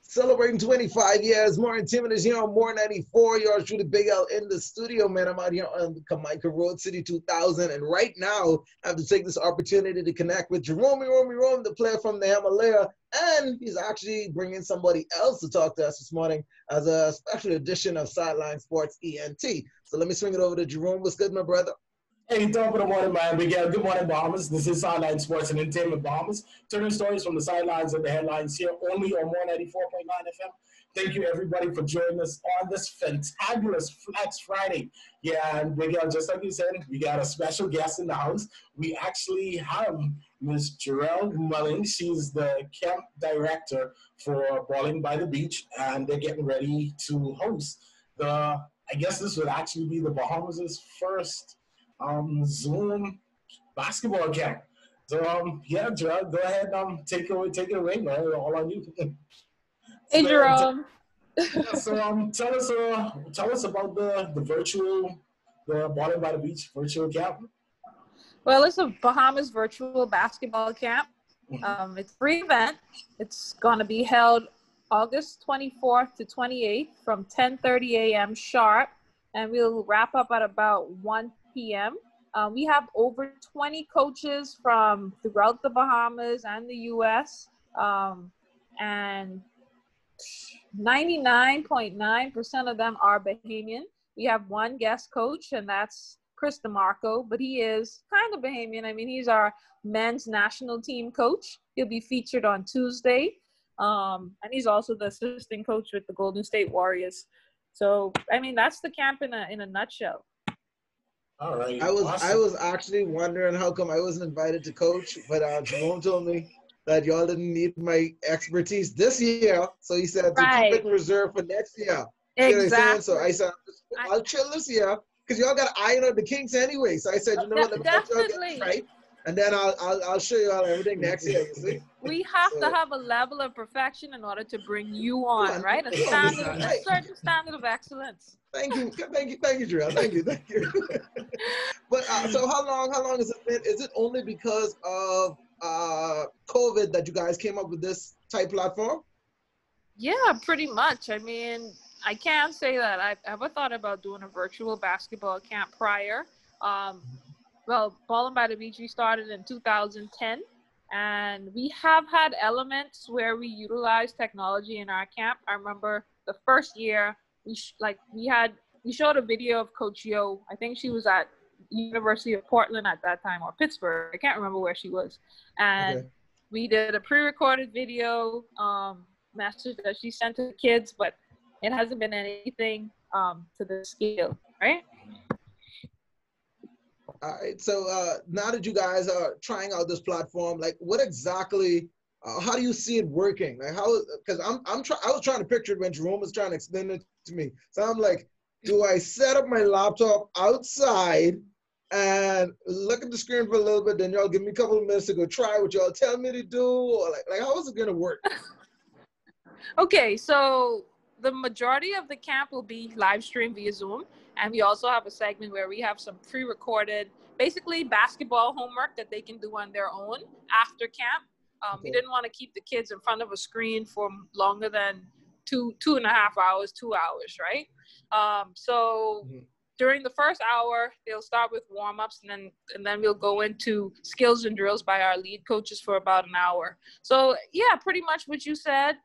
Celebrating 25 years, more intimidation here on More 94. Yours truly, Big L in the studio, man. I'm out here on Jamaica Road City 2000. And right now, I have to take this opportunity to connect with Jerome, the player from the Himalaya. And he's actually bringing somebody else to talk to us this morning as a special edition of Sideline Sports ENT. So let me swing it over to Jerome. What's good, my brother? Hey, top of the morning, man. Good morning, Bahamas. This is Sideline Sports and Entertainment Bahamas. Turning stories from the sidelines and the headlines here only on 194.9 FM. Thank you, everybody, for joining us on this fantabulous Flex Friday. Yeah, and Miguel, just like you said, we got a special guest in the house. We actually have Miss Jurelle Nairn-Mullings. She's the camp director for Ballin by the Beach, and they're getting ready to host I guess this would actually be the Bahamas' first Zoom basketball camp. So yeah, Gerard, go ahead, take it away, man. All on you. Hey, Jerome. So tell us about the Ballin by the Beach virtual camp. Well, it's a Bahamas Virtual Basketball Camp. It's a free event. It's going to be held August 24th to 28th from 10:30 a.m. sharp, and we'll wrap up at about 1 p.m. We have over 20 coaches from throughout the Bahamas and the U.S., and 99.9% of them are Bahamian. We have one guest coach, and that's Chris DeMarco, but he is kind of Bahamian. I mean, he's our men's national team coach. He'll be featured on Tuesday, and he's also the assistant coach with the Golden State Warriors. So, I mean, that's the camp in a nutshell. All right. I was actually wondering how come I wasn't invited to coach, but Jerome told me that y'all didn't need my expertise this year, so he said to keep it in reserve for next year. Exactly. So I said I'll chill this year because y'all got to iron out the kinks anyway. So I said, you know what, let me let y'all get right, and then I'll show you all everything next year. You see, we have to have a level of perfection in order to bring you on, right? A certain standard of excellence. Thank you, Jurelle. Thank you. But so how long has it been? Is it only because of COVID that you guys came up with this type platform? Yeah, pretty much. I mean, I can't say that I've ever thought about doing a virtual basketball camp prior. Well, Ballin by the Beach, we started in 2010, and we have had elements where we utilize technology in our camp. I remember the first year we showed a video of Coach Yo. I think she was at University of Portland at that time, or Pittsburgh. I can't remember where she was. And we did a pre-recorded video message that she sent to the kids, but it hasn't been anything to the scale, right? All right. So now that you guys are trying out this platform, like what exactly? How do you see it working? Like how? Because I was trying to picture it when Jerome was trying to explain it to me. So I'm like, do I set up my laptop outside and look at the screen for a little bit, then y'all give me a couple of minutes to go try what y'all tell me to do, or like how is it gonna work? Okay, so the majority of the camp will be live streamed via Zoom, and we also have a segment where we have some pre-recorded, basically basketball homework that they can do on their own after camp. We didn't want to keep the kids in front of a screen for longer than 2.5 hours, 2 hours, right? During the first hour, they'll start with warm-ups, and then we'll go into skills and drills by our lead coaches for about an hour. So yeah, pretty much what you said.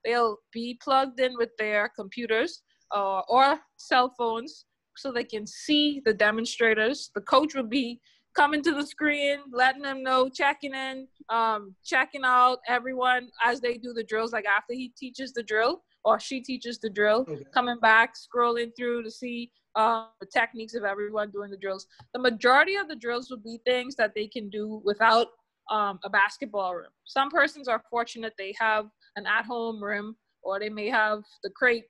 They'll be plugged in with their computers or cell phones so they can see the demonstrators. The coach will be coming to the screen, letting them know, checking in, checking out everyone as they do the drills, like after he teaches the drill or she teaches the drill, coming back, scrolling through to see the techniques of everyone doing the drills. The majority of the drills will be things that they can do without a basketball room. Some persons are fortunate they have an at-home rim, or they may have the crate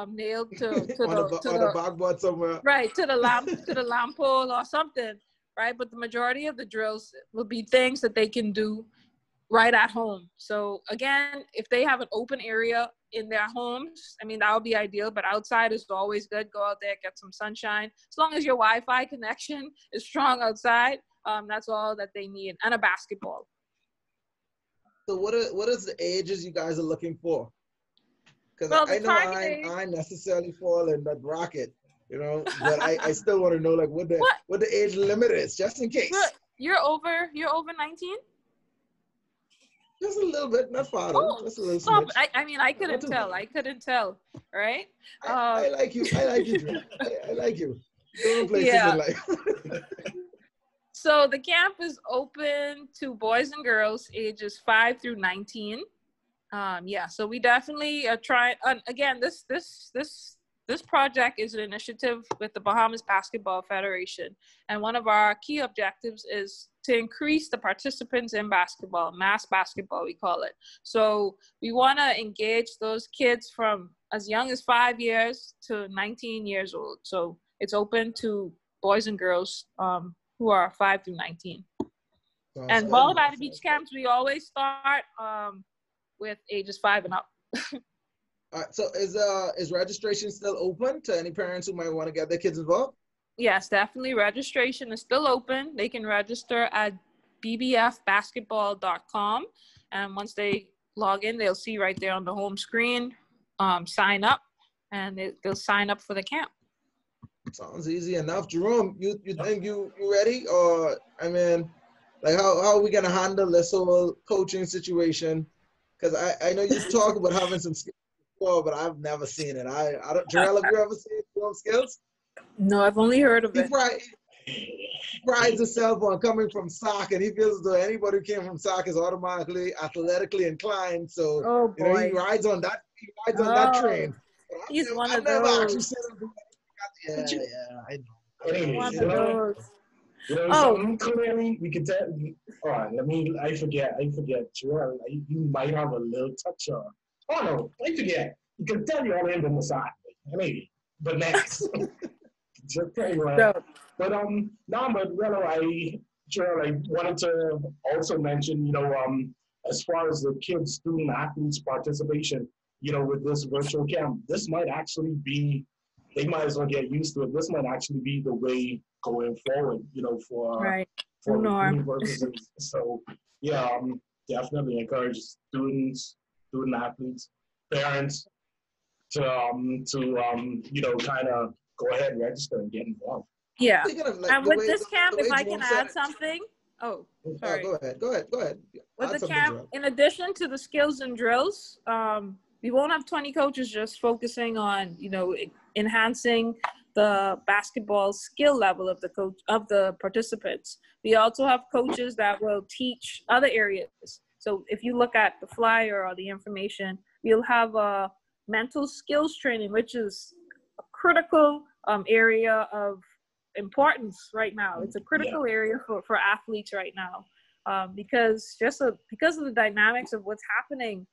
nailed to the backboard somewhere. Right, to the lamp pole or something, right? But the majority of the drills will be things that they can do right at home. So again, if they have an open area in their homes, I mean, that would be ideal, but outside is always good. Go out there, get some sunshine. As long as your Wi-Fi connection is strong outside, that's all that they need, and a basketball. So what is the ages you guys are looking for? Because Well, I the know target age. I necessarily fall in that bracket, you know, but I still want to know like what the age limit is, just in case. Well, you're over 19? Just a little bit, not far though. Oh, Just a little stop. smidge. I mean, I Not couldn't too tell. bad. I couldn't tell, right? I like you. I like you, Drew. I like you. Going places Yeah. in life. So the camp is open to boys and girls ages 5 through 19. Yeah, so we definitely are trying. Again, this project is an initiative with the Bahamas Basketball Federation, and one of our key objectives is to increase the participants in basketball, mass basketball, we call it. So we want to engage those kids from as young as 5 years to 19 years old. So it's open to boys and girls who are 5 through 19. And Ballin by the Beach camps, we always start with ages 5 and up. All right, so is registration still open to any parents who might want to get their kids involved? Yes, definitely. Registration is still open. They can register at bbfbasketball.com. And once they log in, they'll see right there on the home screen, sign up, and they'll sign up for the camp. Sounds easy enough. Jerome, you think you ready? Or, I mean, like how are we going to handle this whole coaching situation? Because I know you talk about having some skills before, but I've never seen it. I don't, Jurelle, have you ever seen Jerome's skills? No, I've only heard of it. He prides himself on coming from soccer, and he feels as though anybody who came from soccer is automatically athletically inclined. So Oh, you know, boy. he rides on that that train. He's one I've of never those. actually seen him do that. Yeah, I know. Anyway, One you of know, those. something clearly we could tell. All right, I forget. Jurelle, you might have a little touch on. Oh no, I forget. You can tell you're all in the side, maybe. But next, just anyway. So, But no, but Jurelle, I wanted to also mention, you know, as far as the kids, student athletes participation, you know, with this virtual camp, this might actually be. They might as well get used to it. This might actually be the way going forward, you know, for right. recruiting purposes. So yeah, definitely encourage students, student athletes, parents to you know, kind of go ahead and register and get involved. Yeah. Of, like, And with this camp, if I can add something. Oh, sorry. Go ahead. With the camp, in addition to the skills and drills, we won't have 20 coaches just focusing on, you know, enhancing the basketball skill level of the participants. We also have coaches that will teach other areas. So if you look at the flyer or the information, we'll have a mental skills training, which is a critical area of importance right now. It's a critical area for athletes right now, because of the dynamics of what's happening.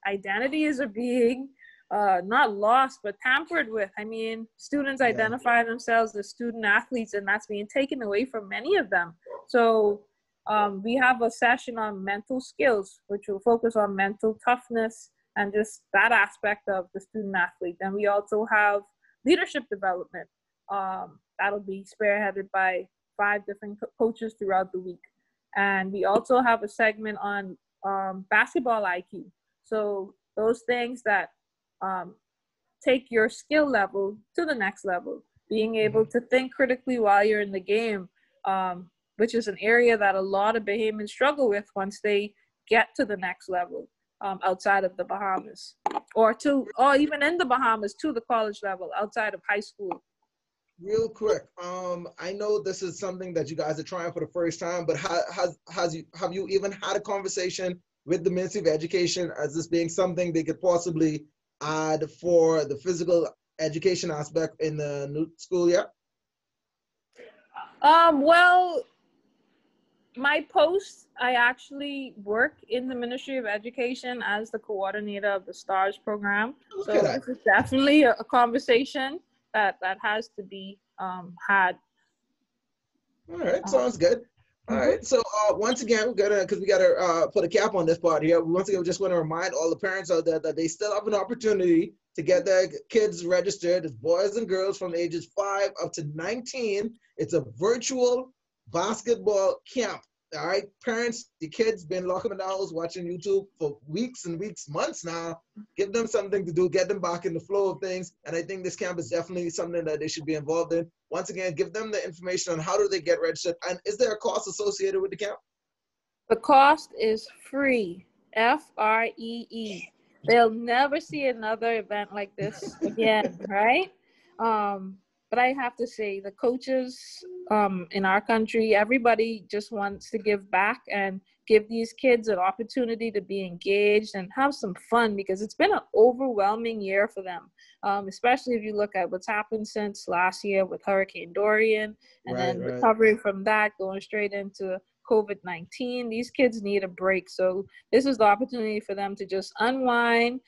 Identities are being not lost, but tampered with. I mean, students identify themselves as student athletes, and that's being taken away from many of them. So we have a session on mental skills, which will focus on mental toughness and just that aspect of the student athlete. And we also have leadership development. That'll be spearheaded by 5 different coaches throughout the week. And we also have a segment on basketball IQ. So those things that take your skill level to the next level, being able to think critically while you're in the game, which is an area that a lot of Bahamians struggle with once they get to the next level outside of the Bahamas, or even in the Bahamas to the college level outside of high school. Real quick, I know this is something that you guys are trying for the first time, but have you even had a conversation with the Ministry of Education as this being something they could possibly add for the physical education aspect in the new school year? Well, my post, I actually work in the Ministry of Education as the coordinator of the STARS program. So this is definitely a conversation that has to be had. All right, sounds good. All right, so once again, because we gotta put a cap on this part here. Once again, we just want to remind all the parents out there that they still have an opportunity to get their kids registered as boys and girls from ages 5 up to 19. It's a virtual basketball camp. All right, parents, the kids been locked up in the house watching YouTube for weeks and weeks, months now. Give them something to do, get them back in the flow of things. And I think this camp is definitely something that they should be involved in. Once again, give them the information on how do they get registered. And is there a cost associated with the camp? The cost is free, FREE. They'll never see another event like this again, right? But I have to say, the coaches in our country, everybody just wants to give back and give these kids an opportunity to be engaged and have some fun, because it's been an overwhelming year for them, especially if you look at what's happened since last year with Hurricane Dorian, and then recovering from that, going straight into COVID-19. These kids need a break. So this is the opportunity for them to just unwind,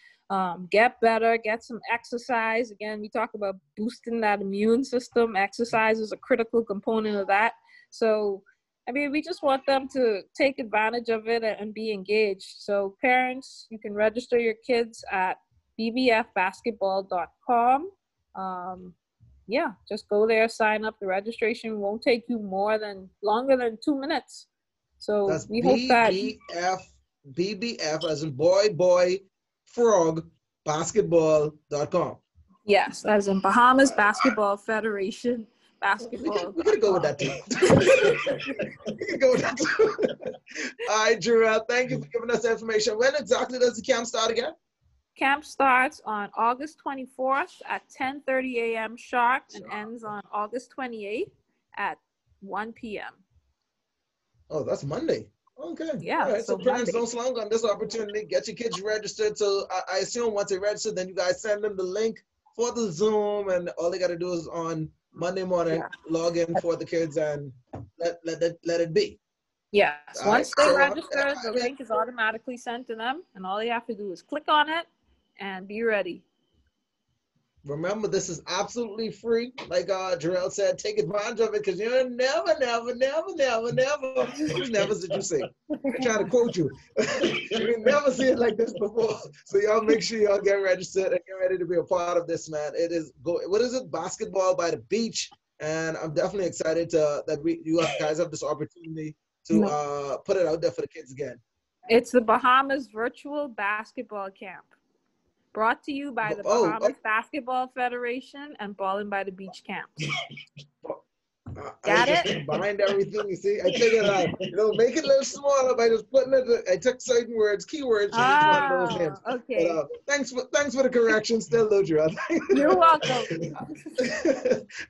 get better, get some exercise. Again, we talk about boosting that immune system. Exercise is a critical component of that. So, I mean, we just want them to take advantage of it and be engaged. So parents, you can register your kids at bbfbasketball.com. Yeah, just go there, sign up. The registration won't take you longer than 2 minutes. So that's we hope that BBF as in boy, frog, basketball.com. Yes, as in Bahamas Basketball Federation basketball. We're gonna go with that too. We can go with that too. All right, Jurelle, thank you for giving us the information. When exactly does the camp start again? Camp starts on August 24th at 10:30 a.m. sharp and ends on August 28th at 1 p.m. Oh, that's Monday. Okay. Yeah. All right. So parents, Monday. don't slunk on this opportunity. Get your kids registered. So I assume once they register, then you guys send them the link for the Zoom, and all they got to do is on Monday morning log in for the kids and let it be. Yes. Once they register, the link link is automatically sent to them, and all you have to do is click on it and be ready. Remember, this is absolutely free. Like Jurelle said, take advantage of it, because you're never did you say? I'm trying to quote you. You never see it like this before. So y'all make sure y'all get registered and get ready to be a part of this, man. It is what is it? Basketball by the beach. And I'm definitely excited that you guys have this opportunity to put it out there for the kids again. It's the Bahamas Virtual Basketball Camp, brought to you by the Bahamas Basketball Federation and Ballin by the Beach Camps. I just combined everything. You see, I figured out, make it a little smaller by just putting it. I took certain words, keywords from each one of those names. Okay. But, thanks for the correction. Still, though, Jurelle. You're welcome.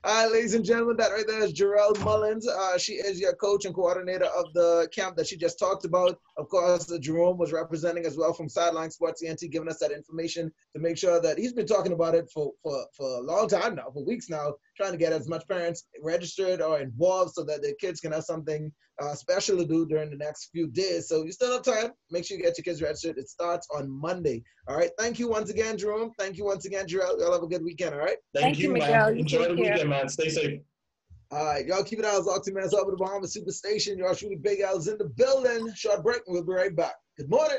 All right, ladies and gentlemen, that right there is Jurelle Mullings. She is your coach and coordinator of the camp that she just talked about. Of course, Jerome was representing as well from Sideline Sports ENT, giving us that information to make sure that he's been talking about it for a long time now, for weeks now, trying to get as much parents registered or involved so that their kids can have something special to do during the next few days. So you still have time. Make sure you get your kids registered. It starts on Monday. All right. Thank you once again, Jerome. Thank you once again, Jurelle. Y'all have a good weekend. All right. Thank you, Miguel. man. Enjoy the weekend, man. Stay safe. All right. Y'all keep it out. It's man. It's up at the Bahamas Superstation. Y'all shooting Big L's in the building. Short break. We'll be right back. Good morning.